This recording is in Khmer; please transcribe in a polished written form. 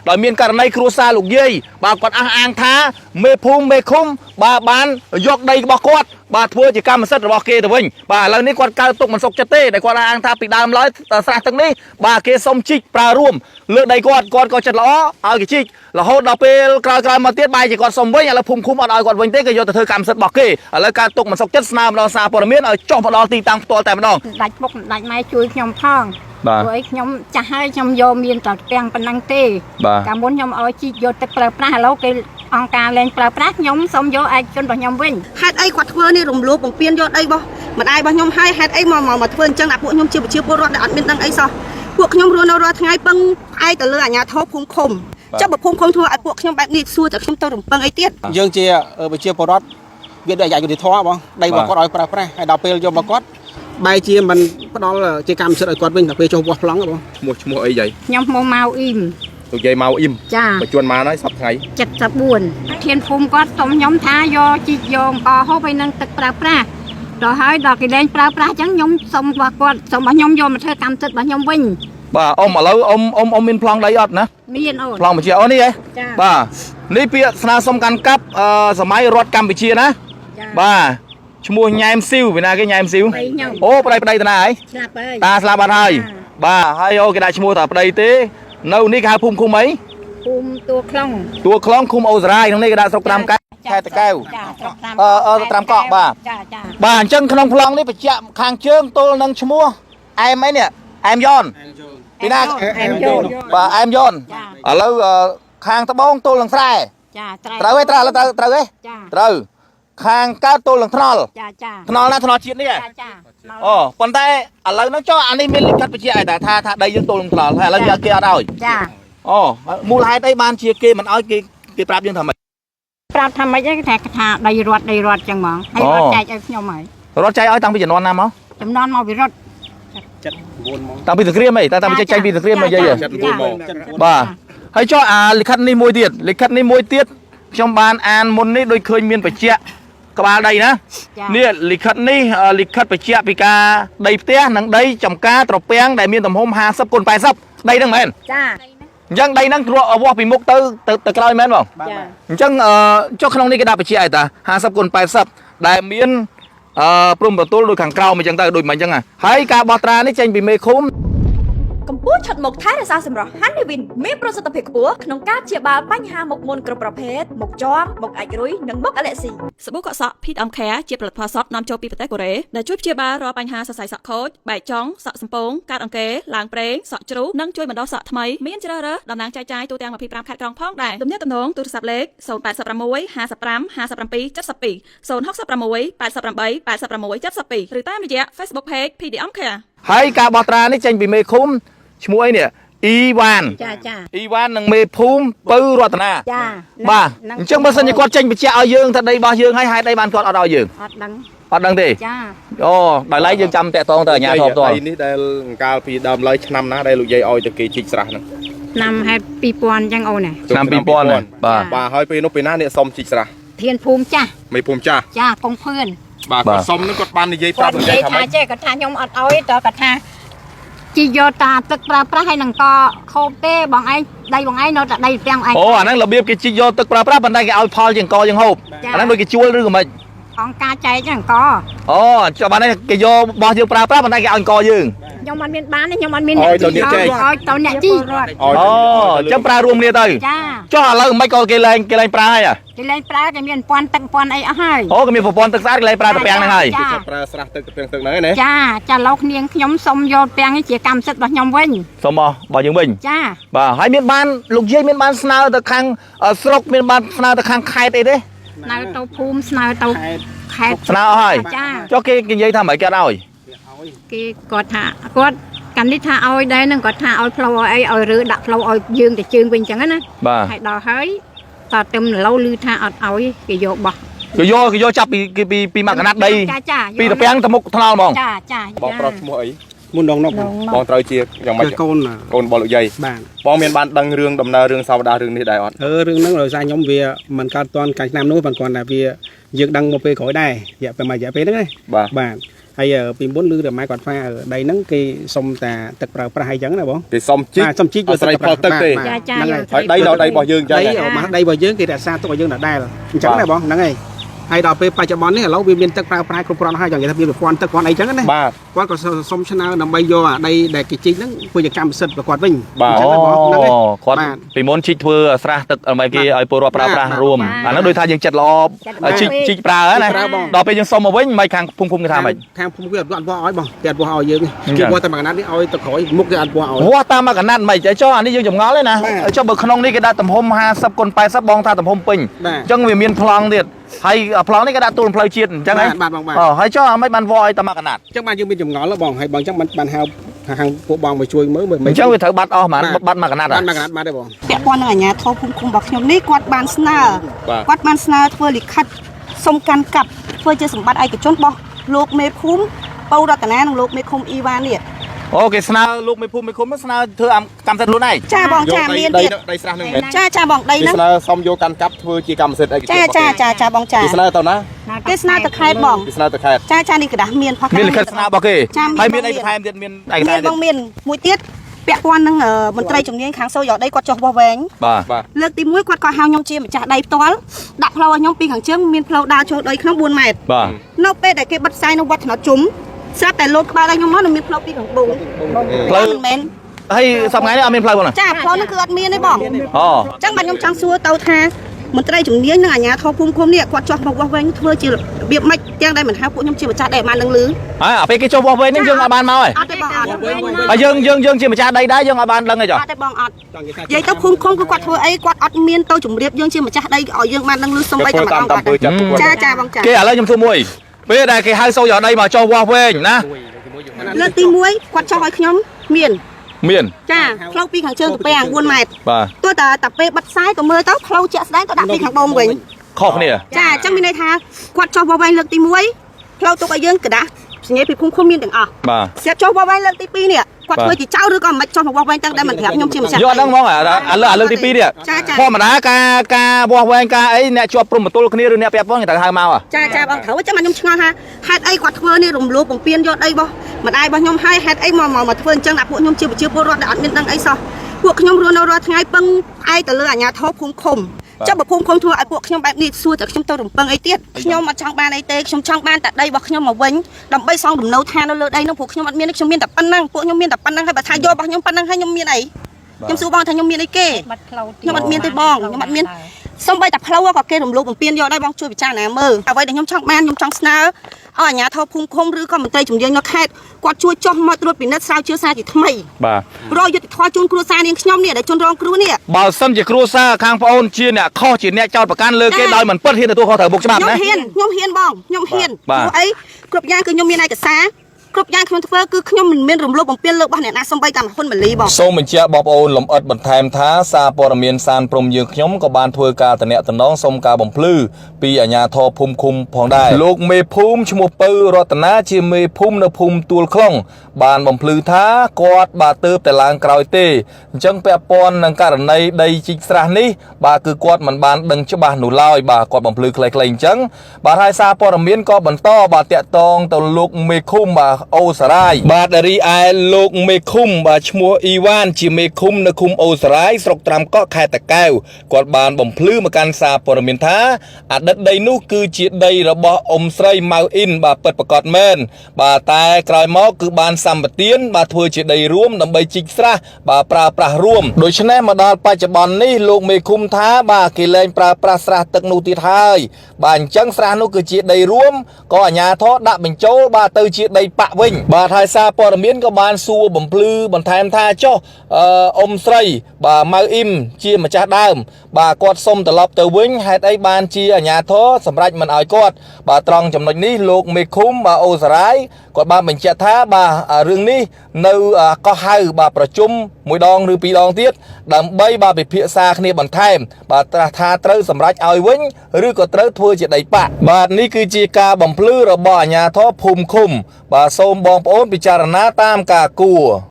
ដោយមានករណីគ្រួសារលោកយាយបាទគាត់អះអាងថាមេភូមិមេឃុំបាទបានយកដីរបស់គាត់បាទធ្វើជាកម្មសិទ្ធិរបស់គេទៅវិញបាទឥឡូវនេះគាត់កើតទុកមិនសុខចិត្តទេដែលគាត់អះអាងថាពីដើមឡើយស្រះទឹកនេះបាទគេសុំជីកប្រើរួមលើដីគាត់ក៏ចិត្តល្អឲ្យគេជីករហូតដល់ពេលក្រោយមកទៀតបែរជាគាត់សុំវិញឥឡូវភូមិឃុំអត់ឲ្យគាត់វិញទេគេយកទៅធ្វើកម្មសិទ្ធិរបស់គេឥឡូវកើតទុកមិនសុខចិត្តស្នើម្ដងសារព័ត៌មានឲ្យចុះមកដល់ទីតាំងផ្ទាល់តែម្ដងដាច់ពុកដាច់ម៉ែជួយខ្ញុំផងព្រោះខ្ញុំចាស់ហើយខ្ញុំយកមានតែទាំងប៉ុណ្ណឹងទេកាលមុនខ្ញុំឲ្យជីកយកទឹកប្រើប្រាស់ឥឡូវគេអង្គការលែងប្រើប្រាស់ខ្ញុំសូមយកឯកជនរបស់ខ្ញុំវិញហេតុអីគាត់ធ្វើនេះរំលោភបំពានយកដីរបស់ម្ដាយរបស់ខ្ញុំហើយហេតុអីមកធ្វើអញ្ចឹងដាក់ពួកខ្ញុំជាប្រជាពលរដ្ឋដែលអត់មានដឹងអីសោះពួកខ្ញុំរស់នៅរាល់ថ្ងៃពឹងផ្អែកទៅលើអាជ្ញាធរភូមិឃុំចុះបើភូមិឃុំធ្វើឲ្យពួកខ្ញុំបែបនេះសួរតែខ្ញុំទៅរំពឹងអីទៀតយើងជាប្រជាពលរដ្ឋវាដូចអាយុធម៌បងដីរបស់គាត់ឲ្យប្រើប្រាស់ហើយដល់ពេលយកមកគាត់បែរជាមិនផ្ដល់ជាកម្មសិទ្ធិឲ្យគាត់វិញដល់ពេលចុះវាស់ប្លង់បងឈ្មោះអីយាយខ្ញុំឈ្មោះម៉ៅអ៊ីមលោកយាយម៉ៅអ៊ីមចាបញ្ជាន់មកហើយសប្តាហ៍74ធានភូមិគាត់សុំខ្ញុំថាយកជីកយកអង្គហូបឲ្យនឹងទឹកប្រើប្រាស់ដល់ហើយដល់គេលែងប្រើប្រាស់អញ្ចឹងខ្ញុំសុំរបស់គាត់សុំរបស់ខ្ញុំយកមកធ្វើកម្មសិទ្ធិរបស់ខ្ញុំវិញបាទអ៊ំឥឡូវអ៊ំមានប្លង់ដីអត់ណាមានអូនប្លង់បញ្ជាអូននេះហ៎បាទនេះពាក្យស្នើសុំកាន់កាប់សម័យរដ្ឋកម្ពុជាណាបាទឈ្មោះញ៉ែមស៊ីវពីណាគេញ៉ែមស៊ីវអូប្តីតាណាហើយស្លាប់ហើយតាស្លាប់បាត់ហើយបាទហើយអូគេដាក់ឈ្មោះថាប្តីទេនៅនេះគេហៅភូមិឃុំអីភូមិទួលខ្លងឃុំអូសរាយក្នុងនេះគេដាក់ស្រុកត្រាំកែវខេត្តតាកែវត្រាំកក់បាទបាទអញ្ចឹងក្នុងប្លង់នេះបញ្ជាក់ខាងជើងទល់នឹងឈ្មោះអែមអីនេះអែមយ៉នពីណាអែមយ៉នបាទអែមយ៉នឥឡូវខាងត្បូងទល់នឹងស្រែត្រូវទេត្រូវខាងកើតទល់នឹងថ្នល់ថ្នល់ណាថ្នល់ជាតិនេះអូប៉ុន្តែឥឡូវហ្នឹងចុះអានេះមានលិខិតបញ្ជាក់ឲ្យថាដីយើងទល់នឹងថ្នល់ហើយឥឡូវគេអត់ឲ្យអូមូលហេតុអីបានជាគេមិនឲ្យគេប្រាប់យើងថាម៉េចប្រាប់ថាម៉េចគេថាដីរដ្ឋចឹងហ្មងហើយរដ្ឋចែកឲ្យខ្ញុំហើយរដ្ឋចែកឲ្យតាំងពីចំនួនណាមកចំនួនមកពីរដ្ឋ79ម៉ោងតាំងពីសង្គ្រាមអីតាំងពីចេញពីសង្គ្រាមមកយាយ79ម៉ោងបាទហើយចុះអាលិខិតនេះមួយទៀតខ្ញុំបានអានមុននេះដូចឃើញមានបញ្ជាក់ក្បាលដីណានេះលិខិតនេះលិខិតបញ្ជាក់ពីការដីផ្ទះនិងដីចំការត្រពាំងដែលមានទំហំ50 × 80ដីហ្នឹងមែនចាអញ្ចឹងដីហ្នឹងគ្រោះវាស់ពីមុខទៅក្រោយមែនបងអញ្ចឹងចុះក្នុងនេះគេដាក់បញ្ជាក់ឲ្យតា50 × 80ដែលមានព្រំប្រទល់ដូចខាងក្រោមអញ្ចឹងទៅដូចមិនអញ្ចឹងហើយការបោះត្រានេះចេញពីមេឃុំកម្ពុជាឆាត់មុខថែរក្សាសម្រស់ Hanivin មានប្រសិទ្ធភាពខ្ពស់ក្នុងការព្យាបាលបញ្ហាមុខមុនគ្រប់ប្រភេទមុខជាប់មុខអាចរុយនិងមុខអាឡែស៊ីសាប៊ូកក់សក់ Pit On Care ជាផលិតផលសក់នាំចូលពីប្រទេសកូរ៉េដែលជួយព្យាបាលរាល់បញ្ហាសរសៃសក់ខូចបែកចុងសក់សំពងកាត់អង្គែឡើងប្រេងសក់ជ្រុះនិងជួយបណ្ដុះសក់ថ្មីមានជ្រើសរើសតំណាងចែកចាយទូទាំង25ខេត្តក្រុងផងដែរទំនាក់ទំនងទូរស័ព្ទលេខ086 55 57 72 066 88 86 72ឬតាមរយៈ Facebook Page Pit On Care ហើយការបោះត្រានេះចេញពីមេឃុំឈ្មោះអីនេះអ៊ីវ៉ានអ៊ីវ៉ាននិងមេភូមិពៅរតនាបាទអញ្ចឹងបើសិនជាគាត់ចេញបញ្ជាក់ឲ្យយើងថាដីរបស់យើងហើយហេតុអីបានគាត់អត់ឲ្យយើងអត់ដឹងទេអូដោយឡែកយើងចាំតាក់ទងទៅអាជ្ញាធរផ្ទាល់ដីនេះដែលកាលពីដើមឡើយឆ្នាំណាដែលលោកយាយឲ្យទៅគេជីកស្រះហ្នឹងឆ្នាំហេតុ2000អញ្ចឹងអូនឆ្នាំ2000បាទហើយពេលនោះពេលណាអ្នកសុំជីកស្រះធានភូមិចាស់មេភូមិចាស់ចាពងភឿនបាទគាត់សុំនឹងគាត់បាននិយាយប្រាប់លោកយាយថាម៉េចគាត់ថាខ្ញុំអត់ឲ្យតើគាត់ថាជីយកតាទឹកប្រើប្រាស់ហើយនឹងក៏ខូបទេបងឯងដីបងឯងនៅតែដីទាំងឯងអូអាហ្នឹងរបៀបគេជីយកទឹកប្រើប្រាស់ប៉ុន្តែគេឲ្យផលជាអង្គយើងហូបអាហ្នឹងដូចគេជួលឬក៏មិនអង្គការចែកចឹងអង្គអូចាំបានគេយករបស់យើងប្រើប្រាស់ប៉ុន្តែគេឲ្យអង្គយើងខ្ញុំអត់មានបានខ្ញុំអត់មានអ្នកជីឲ្យទៅអ្នកជីអូចាំប្រើរួមគ្នាទៅចុះឥឡូវមិនក៏គេលែងប្រើហើយគេលែងប្រើគេមានពាន់ទឹកពាន់អីអស់ហើយអូគេមានប្រព័ន្ធទឹកស្អាតគេលែងប្រើត្រពាំងហ្នឹងហើយគេចាប់ប្រើស្រះទឹកហ្នឹងហើយណាចាលោកនាងខ្ញុំសុំយកពាំងនេះជាកម្មសិទ្ធិរបស់ខ្ញុំវិញសុំរបស់យើងវិញចាបាទហើយមានបានលោកយាយមានបានស្នើទៅខាងស្រុកមានបានស្នើទៅខាងខេត្តអីទេស្នើទៅភូមិស្នើទៅខេត្តស្នើអស់ហើយចុះគេនិយាយថាមិនគេអត់ឲ្យគេគាត់ថាគាត់កាន់នេះថាឲ្យដែរនឹងគាត់ថាឲ្យផ្លូវឲ្យអីឲ្យឬដាក់ផ្លូវឲ្យយើងទៅជើងវិញអញ្ចឹងណាហើយដល់ហើយតើទឹមឡូវឮថាអត់ឲ្យគេយកបោះគេយកចាប់ពីមកកណាត់ដីពីត្រពាំងទៅមុខថ្នល់ហ្មងចាបងប្រុសឈ្មោះអីមុនដងនុកបងត្រូវជាយ៉ាងម៉េចកូនរបស់លោកយាយបាទបងមានបានដឹងរឿងដំណើររឿងសវតារឿងនេះដែរអត់រឿងហ្នឹងដោយសារខ្ញុំវាមិនកើតតាន់កាលឆ្នាំនោះប៉ុន្តែវាយើងដឹងមកពេលក្រោយដែររយៈពេលហ្នឹងណាបាទ ហើយពីមុនឬតែម៉ែគាត់ថាដីហ្នឹងគេសុំតាទឹកប្រើប្រាស់អីចឹងណាបង គេសុំជីកអាស្រ័យផលទឹកទេហ្នឹងហើយដីដល់ដីរបស់យើងចឹងដីរបស់យើងគេរក្សាទុកឲ្យយើងដដែលអញ្ចឹងណាបងហ្នឹងហើយហើយដល់ពេលបច្ចុប្បន្ននេះឥឡូវវាមានទឹកប្រើប្រាស់គ្រប់គ្រាន់ហើយចង់និយាយថាវាប្រព័ន្ធទឹកគ្រាន់អីចឹងណាបាទគាត់ក៏សុំឆ្នើដើម្បីយកអាដីដែលគេជីកហ្នឹងធ្វើជាកម្មសិទ្ធិរបស់គាត់វិញ បាទហ្នឹងហើយគាត់ពីមុនជីកធ្វើស្រះទឹកដើម្បីគេឲ្យពលរដ្ឋប្រើប្រាស់រួមអាហ្នឹងដូចថាយើងចិត្តល្អជីកប្រើណាដល់ពេលយើងសុំមកវិញមិនខាងភូមិគេថាម៉េចខាងភូមិគេអត់វាស់ឲ្យបងគេអត់វាស់ឲ្យយើងគេវាស់តែមួយកណាត់នេះឲ្យទៅក្រោយមុខគេអត់វាស់ឲ្យវាស់តាមមួយកណាត់មិនចុះអានេះយើងចម្ងល់ទេណាចុះបើក្នុងនេះគេដាក់ទំហំ50 × 80បងថាទំហំពេញអញ្ចឹងវាមានប្លង់ទៀតហើយប្លង់នេះគេដាក់ទូលផ្លូវជាតិអញ្ចឹងហ៎បាទបងបាទហើយចុះអាមិនបានវាស់ឲ្យតាមមួយកណាត់អញ្ចឹងបានយើងមានចម្ងល់បងហើយបងអញ្ចឹងបានហៅខាងពួកបងមកជួយមើលអញ្ចឹងវាត្រូវបាត់អស់បាត់មួយកណាត់បាត់មួយកណាត់បាត់ទេបងពាក់ព័ន្ធនឹងអាជ្ញាធរភូមិឃុំរបស់ខ្ញុំនេះគាត់បានស្នើធ្វើលិខិតសុំកាន់កាប់ធ្វើជាសម្បត្តិឯកជនរបស់លោកមេភូមិពៅរតនានិងលោកមេឃុំអ៊ីវ៉ានេះអូគេស្នើលោកមេភូមិស្នើធ្វើកម្មសិទ្ធិខ្លួនឯងចាបងចាមានទៀតដីស្រះនឹងមែនចាបងដីហ្នឹងស្នើសុំយកកាន់កាប់ធ្វើជាកម្មសិទ្ធិឯកជនចាបងចាគេស្នើទៅណាគេស្នើទៅខេត្តបងគេស្នើទៅខេត្តចានេះក្រដាស់មានផុសមានលិខិតស្នើរបស់គេហើយមានអីបន្ថែមទៀតមានឯកសារទៀតមានមួយទៀតពាក់ព័ន្ធនឹងមន្ត្រីជំនាញខាងសូយោដីគាត់ចុះបោះវែងបាទលើកទី1គាត់ក៏ហៅខ្ញុំជាម្ចាស់ដីផ្ទាល់ដាក់ផ្លូវឲ្យខ្ញុំពីខាងជើងមានផ្លូវដើរចូលដីក្នុង4ម៉ែត្របាទនៅពេលដែលគេបិទផ្សាយនៅវត្តថ្នោតជុំស្រាប់តែលោតក្បាលឲ្យខ្ញុំមកនឹងមានផ្លូវពីខាងបូនផ្លូវមិនមែនហើយសប្តាហ៍នេះអត់មានផ្លូវបងចាផ្លូវហ្នឹងគឺអត់មានទេបងអូអញ្ចឹងបាទខ្ញុំចង់សួរទៅថាមន្ត្រីជំនាញនិងអាជ្ញាធរភូមិឃុំនេះគាត់ចោះមកវាស់វែងធ្វើជារបៀបម៉េចទាំងដែលមិនហៅពួកខ្ញុំជាម្ចាស់ដីបាននឹងលឺហើយអាពេលគេចុះវាស់វែងហ្នឹងយើងអត់បានមកទេអត់ទេបងអត់ហើយយើងជាម្ចាស់ដីដែរយើងអត់បានដឹងទេចុះអត់ទេបងអត់និយាយទៅភូមិឃុំគឺគាត់ធ្វើអីគាត់អត់មានទៅជម្រាបយើងជាម្ចាស់ដីឲ្យយើងបាននឹងលឺសំបីតែម្ដងគាត់ចាបងចាគេឥឡូវខ្ញុំសួរមួយពេលដែលគេហៅសូយោដីមកចុះវាស់វែងណាលើកទី1គាត់ចុះឲ្យខ្ញុំមានចាផ្លូវពីខាងជើងទៅពេ4ម៉ែត្របាទទោះតែពេលបិទផ្សាយក៏មើលទៅផ្លូវជាក់ស្ដែងក៏ដាក់ពីខាងបូមវិញខុសគ្នាចាអញ្ចឹងមានន័យថាគាត់ចុះវាស់វែងលើកទី1ផ្លូវទុកឲ្យយើងក្រដាស់សញ្ញាពីភូមិឃុំមានទាំងអស់បាទស្រាប់ចុះវាស់វែងលើកទី2នេះគាត់ធ្វើជាចៅឬក៏មិនចុះមកវាស់វែងទាំងដែលមិនប្រាប់ខ្ញុំជាម្ចាស់យកហ្នឹងហ្មងឥឡូវទី2នេះធម្មតាការវាស់វែងការអីអ្នកជាប់ព្រំប្រទល់គ្នាឬអ្នកពាក់ព័ន្ធគេត្រូវហៅមកចាបងត្រូវចាំខ្ញុំឆ្ងល់ថាហេតុអីគាត់ធ្វើនេះរំលោភបំពានយកដីរបស់ម្ដាយរបស់ខ្ញុំហើយហេតុអីមកធ្វើអញ្ចឹងដាក់ពួកខ្ញុំជាប្រជាពលរដ្ឋដែលអត់មានដឹងអីសោះពួកខ្ញុំរស់នៅរាល់ថ្ងៃពឹងផ្អែកទៅលើអាជ្ញាធរភូមិឃុំចុះបើភូមិឃុំធ្វើឲ្យពួកខ្ញុំបែបនេះសួរតែខ្ញុំទៅរំពឹងអីទៀតខ្ញុំអត់ចង់បានអីទេខ្ញុំចង់បានតែដីរបស់ខ្ញុំមកវិញដើម្បីសង់លំនៅឋាននៅលើដីនោះពួកខ្ញុំអត់មានខ្ញុំមានតែប៉ុណ្ណឹងពួកខ្ញុំមានតែប៉ុណ្ណឹងហើយបើថាយករបស់ខ្ញុំប៉ុណ្ណឹងហើយខ្ញុំមានអីខ្ញុំសួរបងថាខ្ញុំមានអីគេខ្ញុំអត់មានទេបងខ្ញុំអត់មានសូម្បីតែផ្លូវក៏គេរំលោភបំពានយកដែរបងជួយពិចារណាមើលអ្វីដែលខ្ញុំចង់បានខ្ញុំចង់ស្នើឲ្យអាជ្ញាធរភូមិឃុំឬក៏មន្ត្រីជំនាញនៅខេត្តគាត់ជួយចុះមកត្រួតពិនិត្យស្រាវជ្រាវសារជាថ្មីបាទរកយុត្តិធម៌ជូនគ្រួសារនាងខ្ញុំនេះដែលជនរងគ្រោះនេះបើសិនជាគ្រួសារខាងប្អូនជាអ្នកខុសជាអ្នកចោទប្រកាន់លើគេដោយមិនពិតហ៊ានទទួលខុសត្រូវមុខច្បាប់ណាខ្ញុំហ៊ានបងខ្ញុំហ៊ានព្រោះអីគ្រប់យ៉ាងគឺខ្ញុំមានឯកសារគ្រប់យ៉ាងខ្ញុំធ្វើគឺខ្ញុំមិនមានរំលោភបំពានលើរបស់អ្នកណាសំបីតាមហ៊ុនម៉ាលីបងសូមបញ្ជាក់បងប្អូនលំអិតបន្ថែមថាសារព័ត៌មានសានព្រំយើងខ្ញុំក៏បានធ្វើការតំណែងសុំការបំភ្លឺពីអាជ្ញាធរភូមិឃុំផងដែរលោកមេភូមិឈ្មោះពៅរតនាជាមេភូមិនៅភូមិទួលខ្លុងបានបំភ្លឺថាគាត់បាទទើបតែឡើងក្រោយទេអញ្ចឹងពាក់ព័ន្ធនឹងករណីដីជីកស្រះនេះបាទគឺគាត់មិនបានដឹងច្បាស់នោះឡើយបាទគាត់បំភ្លឺខ្លីៗអញ្ចឹងបាទហើយសារព័ត៌មានក៏បន្តបាទតាក់ទងទៅលោកមេឃុំបាទអូសារាយបាទរីឯលោកមេឃុំបាទឈ្មោះអ៊ីវ៉ានជាមេឃុំនៅឃុំអូសារាយស្រុកត្រាំកក់ខេត្តតាកែវគាត់បានបំភ្លឺមកកាន់សារព័ត៌មានថាអតីតដីនោះគឺជាដីរបស់អ៊ំស្រីម៉ៅអ៊ីនបាទពិតប្រាកដមែនបាទតែក្រោយមកគឺបានសម្បទានបាទធ្វើជាដីរួមដើម្បីជីកស្រះបាទប្រើប្រាស់រួមដូច្នេះមកដល់បច្ចុប្បន្ននេះលោកមេឃុំថាបាទគេលែងប្រើប្រាស់ស្រះទឹកនោះទៀតហើយបាទអញ្ចឹងស្រះនោះគឺជាដីរួមក៏អាជ្ញាធរដាក់បញ្ចូលបាទទៅជាដីប៉ាក់វិញបាទហើយសារព័ត៌មានក៏បានសួរបំភ្លឺបន្ថែមថាចុះអ៊ំស្រីបាទម៉ៅអ៊ីមជាម្ចាស់ដើមបាទគាត់សុំត្រឡប់ទៅវិញហេតុអីបានជាអាជ្ញាធរសម្រេចមិនឲ្យគាត់បាទត្រង់ចំណុចនេះលោកមេឃុំបាទអូសារាយគាត់បានបញ្ជាក់ថាបាទរឿងនេះនៅកោះហៅបាទប្រជុំមួយដងឬពីរដងទៀតដើម្បីបាទពិភាក្សាគ្នាបន្ថែមបាទត្រាស់ថាត្រូវសម្រេចឲ្យវិញឬក៏ត្រូវធ្វើជាដីប៉ាក់បាទនេះគឺជាការបំភ្លឺរបស់អាជ្ញាធរភូមិឃុំបាទសូមបងប្អូនពិចារណាតាមការគួរ